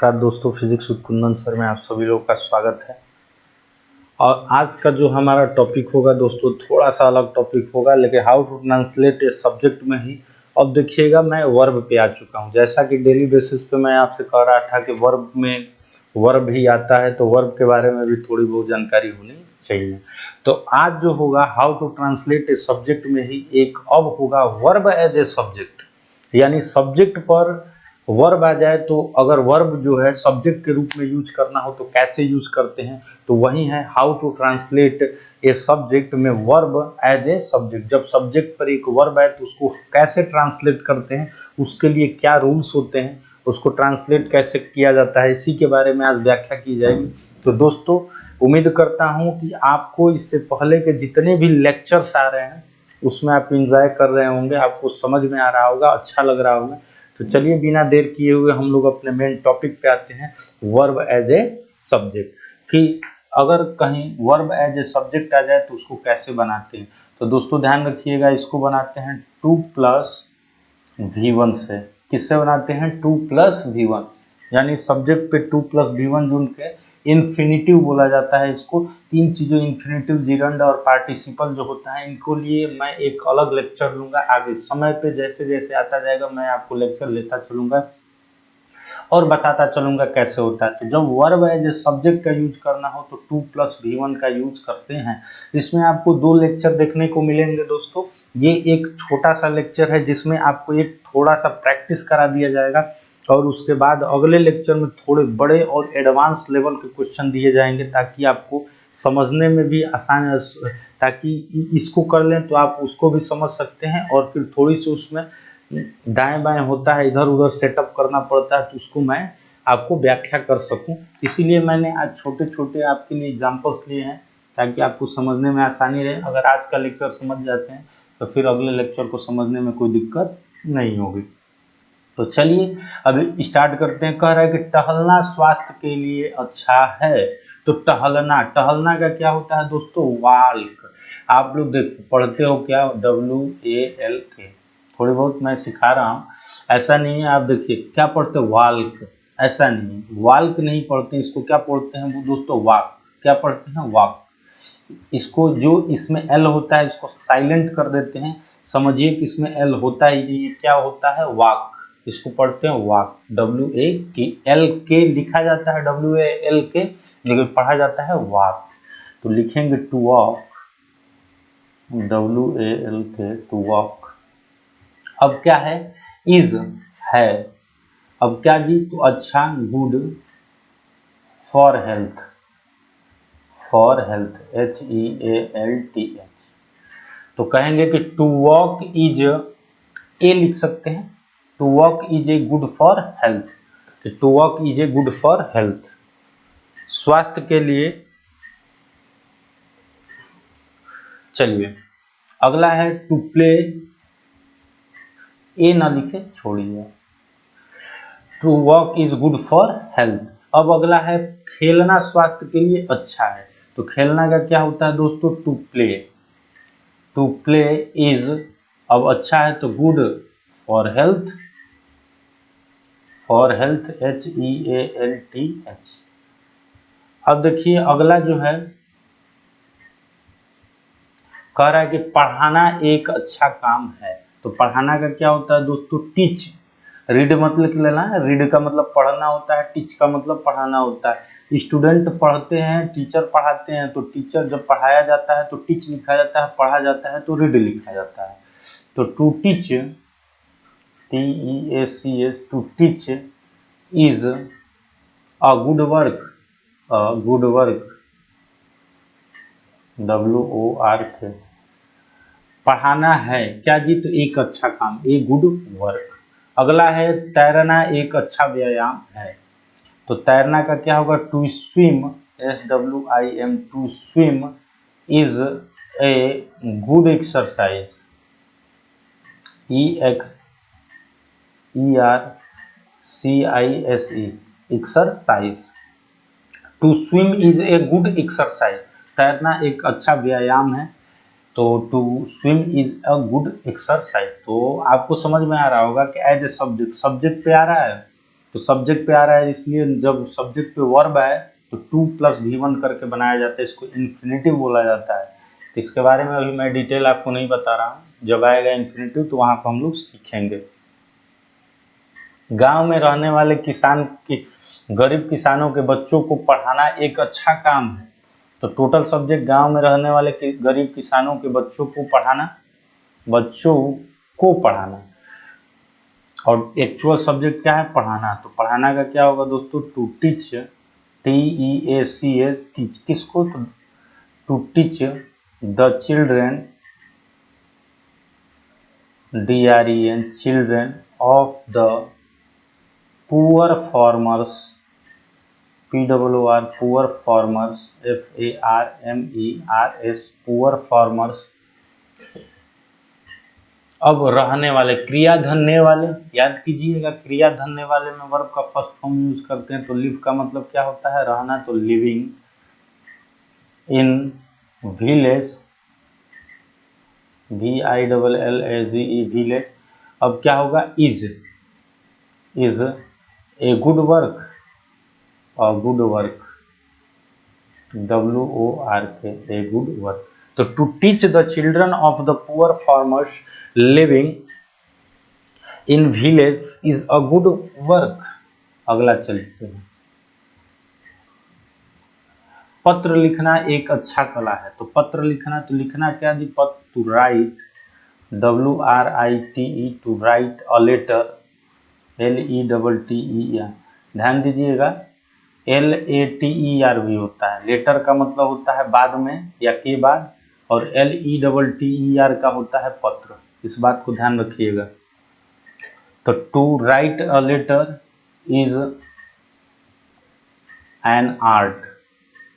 नमस्कार दोस्तों, physics with Kundan sir में आप सभी लोगों का स्वागत है। और आज का जो हमारा टॉपिक होगा दोस्तों, थोड़ा सा अलग टॉपिक होगा, लेकिन how to translate a subject में ही। अब देखिएगा, मैं वर्ब पे आ चुका हूँ। जैसा कि डेली बेसिस पे मैं आपसे कह रहा था कि वर्ब में वर्ब भी आता है, तो वर्ब के बारे में भी थोड़ी बहुत जानकारी होनी चाहिए। तो आज जो होगा how to translate a subject में ही एक अब होगा वर्ब एज ए सब्जेक्ट, यानी सब्जेक्ट पर वर्ब आ जाए। तो अगर वर्ब जो है सब्जेक्ट के रूप में यूज करना हो तो कैसे यूज करते हैं, तो वही है how to translate a subject में वर्ब एज ए सब्जेक्ट। जब सब्जेक्ट पर एक वर्ब आए तो उसको कैसे ट्रांसलेट करते हैं, उसके लिए क्या रूल्स होते हैं, उसको ट्रांसलेट कैसे किया जाता है, इसी के बारे में आज व्याख्या की जाएगी। तो दोस्तों, उम्मीद करता हूं कि आपको इससे पहले के जितने भी लेक्चर्स आ रहे हैं उसमें आप इंजॉय कर रहे होंगे, आपको समझ में आ रहा होगा, अच्छा लग रहा होगा। तो चलिए बिना देर किए हुए हम लोग अपने मेन टॉपिक पे आते हैं, वर्ब एज ए सब्जेक्ट। कि अगर कहीं वर्ब एज ए सब्जेक्ट आ जाए तो उसको कैसे बनाते हैं। तो दोस्तों ध्यान रखिएगा, इसको बनाते हैं 2+V1 से। किससे बनाते हैं? 2+V1, यानी सब्जेक्ट पे 2+V1 जुड़ के इन्फिनिटिव बोला जाता है इसको। तीन चीज़ों इन्फिनिटिव, जिरंड और पार्टिसिपल जो होता है, इनको लिए मैं एक अलग लेक्चर लूंगा आगे समय पे। जैसे जैसे आता जाएगा मैं आपको लेक्चर लेता चलूंगा और बताता चलूंगा कैसे होता है। तो जब वर्ब एज ए सब्जेक्ट का यूज करना हो तो 2+V1 का यूज करते हैं। इसमें आपको दो लेक्चर देखने को मिलेंगे दोस्तों। ये एक छोटा सा लेक्चर है जिसमें आपको एक थोड़ा सा प्रैक्टिस करा दिया जाएगा, और उसके बाद अगले लेक्चर में थोड़े बड़े और एडवांस लेवल के क्वेश्चन दिए जाएंगे, ताकि आपको समझने में भी आसान, ताकि इसको कर लें तो आप उसको भी समझ सकते हैं। और फिर थोड़ी सी उसमें दाएं बाएं होता है, इधर उधर सेटअप करना पड़ता है, तो उसको मैं आपको व्याख्या कर सकूं। इसीलिए मैंने आज छोटे छोटे आपके लिए एग्जांपल्स लिए हैं, ताकि आपको समझने में आसानी रहे। अगर आज का लेक्चर समझ जाते हैं तो फिर अगले लेक्चर को समझने में कोई दिक्कत नहीं होगी। तो चलिए अभी स्टार्ट करते हैं। कह रहा है कि टहलना स्वास्थ्य के लिए अच्छा है। तो टहलना, टहलना का क्या होता है दोस्तों? वॉक। आप लोग देख पढ़ते हो क्या? WALK। थोड़ी बहुत मैं सिखा रहा हूँ, ऐसा नहीं है। आप देखिए क्या पढ़ते हो? वाल्क। ऐसा नहीं है, वाल्क नहीं पढ़ते, इसको क्या पढ़ते हैं वो दोस्तों? वाक। क्या पढ़ते हैं? वाक। इसको जो इसमें एल होता है इसको साइलेंट कर देते हैं। समझिए कि इसमें एल होता ही नहीं, क्या होता है? वाक। इसको पढ़ते हैं वाक, WALK लिखा जाता है, WALK, लेकिन पढ़ा जाता है वाक। तो लिखेंगे to walk, WALK, to walk. अब क्या है? इज है। अब क्या जी? तो अच्छा, good, for health, for health, HEALTH। तो कहेंगे कि टू वॉक इज ए, लिख सकते हैं, to walk is a good for health. To walk is a good for health, स्वास्थ्य के लिए। चलिए अगला है टू प्ले, ए ना लिखे, छोड़िए। To walk is good for health. अब अगला है खेलना स्वास्थ्य के लिए अच्छा है। तो खेलना का क्या होता है दोस्तों? To play. To play is, अब अच्छा है तो good for health, for health, HEALTH। अब देखिए अगला जो है, कह रहा है कि पढ़ाना एक अच्छा काम है। तो पढ़ाना का क्या होता है दोस्तों? टीच। रीड मत लिख लेना, रीड का मतलब पढ़ना होता है, टीच का मतलब पढ़ाना होता है। स्टूडेंट पढ़ते हैं, टीचर पढ़ाते हैं। तो टीचर जब पढ़ाया जाता है तो टीच लिखा जाता है, पढ़ा जाता है तो रीड लिखा जाता है। तो to teach, TEACH, to teach is a good work, a good work, WORK। पढ़ाना है क्या जी? तो एक अच्छा काम, ए गुड वर्क। अगला है तैरना एक अच्छा व्यायाम है। तो तैरना का क्या होगा? To swim, SWIM, to swim is a good exercise, EXERCISE, exercise. To swim is a good exercise, तैरना एक अच्छा व्यायाम है। तो to swim is a good exercise. तो आपको समझ में आ रहा होगा कि एज ए सब्जेक्ट, सब्जेक्ट पे आ रहा है तो सब्जेक्ट पे आ रहा है, इसलिए जब सब्जेक्ट पे वर्ब आए तो 2 + V1 करके बनाया जाता है, इसको इन्फिनेटिव बोला जाता है। तो इसके बारे में अभी मैं डिटेल आपको नहीं बता रहा हूँ, जब आएगा इन्फिनेटिव तो वहाँ पर हम लोग सीखेंगे। गांव में रहने वाले किसान की गरीब किसानों के बच्चों को पढ़ाना एक अच्छा काम है। तो टोटल सब्जेक्ट गांव में रहने वाले गरीब किसानों के बच्चों को पढ़ाना, और एक्चुअल सब्जेक्ट क्या है? पढ़ाना। तो पढ़ाना का क्या होगा दोस्तों? टू टीच, TEACH, टीच किसको? To teach the children, DREN, children of the poor farmers, POOR, poor farmers, FARMERS, poor farmers. अब रहने वाले, क्रिया धन्य वाले, याद कीजिएगा, क्रिया धन्य वाले में वर्ब का फर्स्ट फॉर्म यूज करते हैं। तो लिव का मतलब क्या होता है? रहना। तो living in village, VILLAGE, village. अब क्या होगा? Is a good work, good work, WORK, a good work. तो to teach the children of the poor farmers living in village is a good work. अगला चलते हैं। पत्र लिखना एक अच्छा कला है। तो पत्र लिखना, तो लिखना क्या जी? पत्र, to write, WRITE, to write a letter, LETTER। ध्यान दीजिएगा, LATER भी होता है। लेटर का मतलब होता है बाद में या के बाद, और LETTER का होता है पत्र। इस बात को ध्यान रखिएगा। तो to write a letter is an art,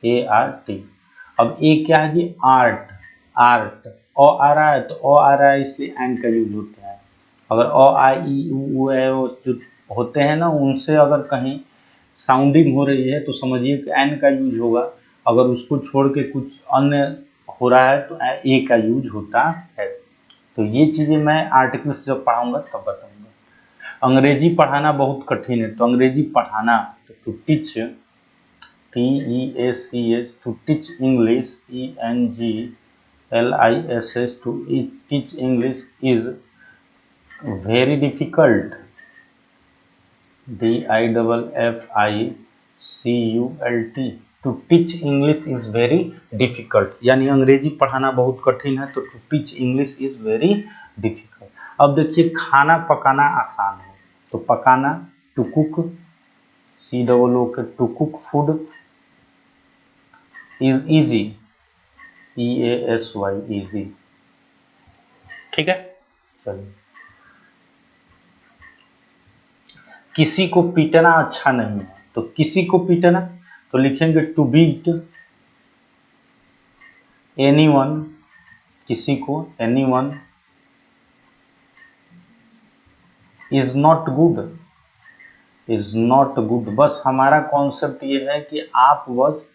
ART। अब ए क्या है जी? Art, art. आ रहा है तो आ रहा है, इसलिए एन का यूज होता है। अगर आ ई उ ए जो होते हैं ना, उनसे अगर कहीं साउंडिंग हो रही है तो समझिए कि एन का यूज होगा। अगर उसको छोड़ के कुछ अन्य हो रहा है तो ए का यूज होता है। तो ये चीजें मैं आर्टिकल्स जब पढ़ाऊंगा तब बताऊंगा। अंग्रेजी पढ़ाना बहुत कठिन है। तो अंग्रेजी पढ़ाना, तो teach, TEACH, to teach English, ENGLISH, to teach English is very difficult, DIFFICULT, to teach English is very difficult, यानी अंग्रेजी पढ़ाना बहुत कठिन है। तो to teach English is very difficult। अब देखिए, खाना पकाना आसान है। तो पकाना, to cook, COOK, to cook food is easy, EASY, easy। ठीक है, चलिए। किसी को पीटना अच्छा नहीं है। तो किसी को पीटना, तो लिखेंगे टू बीट एनीवन, किसी को, anyone is not good, is not good. बस हमारा कॉन्सेप्ट ये है कि आप बस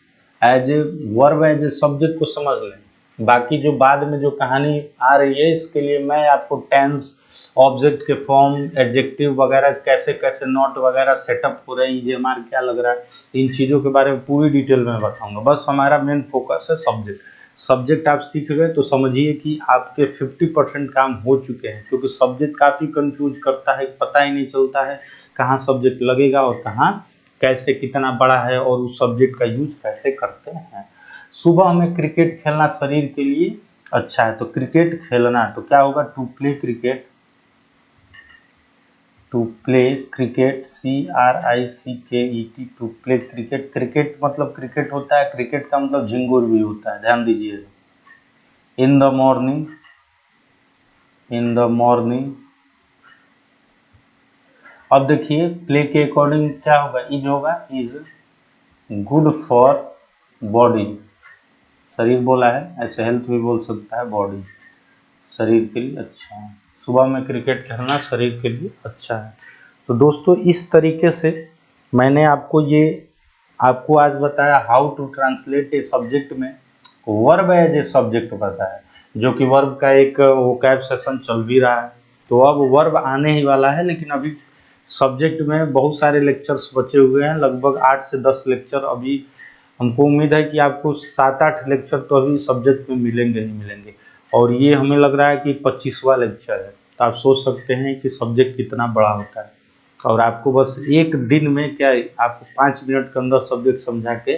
as a verb, as a subject को समझ लें। बाकी जो बाद में जो कहानी आ रही है, इसके लिए मैं आपको टेंस, ऑब्जेक्ट के फॉर्म, एडजेक्टिव वगैरह, कैसे कैसे नॉट वगैरह सेटअप हो रहे हैं, EJMR क्या लग रहा है, इन चीज़ों के बारे में पूरी डिटेल में बताऊंगा। बस हमारा मेन फोकस है सब्जेक्ट। सब्जेक्ट आप सीख गए तो समझिए कि आपके 50% काम हो चुके हैं, क्योंकि सब्जेक्ट काफ़ी कंफ्यूज करता है, पता ही नहीं चलता है कहाँ सब्जेक्ट लगेगा और कहाँ कैसे, कितना बड़ा है, और उस सब्जेक्ट का यूज कैसे करते हैं। सुबह में क्रिकेट खेलना शरीर के लिए अच्छा है। तो क्रिकेट खेलना, तो क्या होगा? To play cricket, to play cricket, CRICKET, to play cricket. Cricket मतलब क्रिकेट होता है, क्रिकेट का मतलब झिंगुर भी होता है, ध्यान दीजिएगा। In the morning, in the morning. अब देखिए, प्ले के अकॉर्डिंग क्या होगा? इज होगा, इज गुड फॉर बॉडी, शरीर बोला है, ऐसे हेल्थ भी बोल सकता है, बॉडी शरीर के लिए अच्छा है। सुबह में क्रिकेट खेलना शरीर के लिए अच्छा है। तो दोस्तों, इस तरीके से मैंने आपको आज बताया how to translate a subject में वर्ब एज ए सब्जेक्ट बताया, जो कि वर्ब का एक वोकैब सेशन चल भी रहा है। तो अब वर्ब आने ही वाला है, लेकिन अभी सब्जेक्ट में बहुत सारे लेक्चर्स बचे हुए हैं, लगभग 8 से 10 लेक्चर अभी। हमको उम्मीद है कि आपको 7-8 लेक्चर तो अभी सब्जेक्ट में मिलेंगे ही मिलेंगे, और ये हमें लग रहा है कि 25वां लेक्चर है। तो आप सोच सकते हैं कि सब्जेक्ट कितना बड़ा होता है, और आपको बस एक दिन में क्या आपको 5 मिनट के अंदर सब्जेक्ट समझा के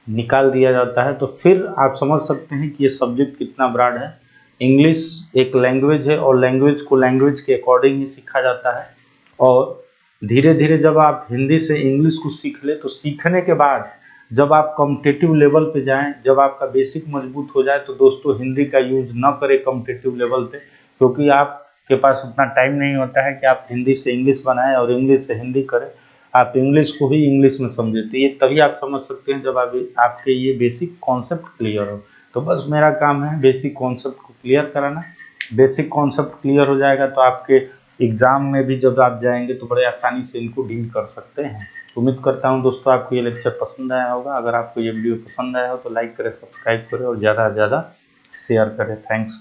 निकाल दिया जाता है। तो फिर आप समझ सकते हैं कि ये सब्जेक्ट कितना ब्रॉड है। इंग्लिश एक लैंग्वेज है, और लैंग्वेज को लैंग्वेज के अकॉर्डिंग ही सीखा जाता है। और धीरे धीरे जब आप हिंदी से इंग्लिश को सीख ले, तो सीखने के बाद जब आप कॉम्पिटिटिव लेवल पे जाएं, जब आपका बेसिक मजबूत हो जाए, तो दोस्तों हिंदी का यूज न करें कॉम्पिटिटिव लेवल पे, क्योंकि आपके पास उतना टाइम नहीं होता है कि आप हिंदी से इंग्लिश बनाएं और इंग्लिश से हिंदी करें। आप इंग्लिश को ही इंग्लिश में समझे, तो ये तभी आप समझ सकते हैं जब आपके ये बेसिक कॉन्सेप्ट क्लियर हो। तो बस मेरा काम है बेसिक कॉन्सेप्ट को क्लियर कराना। बेसिक कॉन्सेप्ट क्लियर हो जाएगा तो आपके एग्जाम में भी जब आप जाएंगे तो बड़े आसानी से इनको डील कर सकते हैं। उम्मीद करता हूँ दोस्तों आपको ये लेक्चर पसंद आया होगा। अगर आपको ये वीडियो पसंद आया हो तो लाइक करें, सब्सक्राइब करें और ज़्यादा से ज़्यादा शेयर करें। थैंक्स।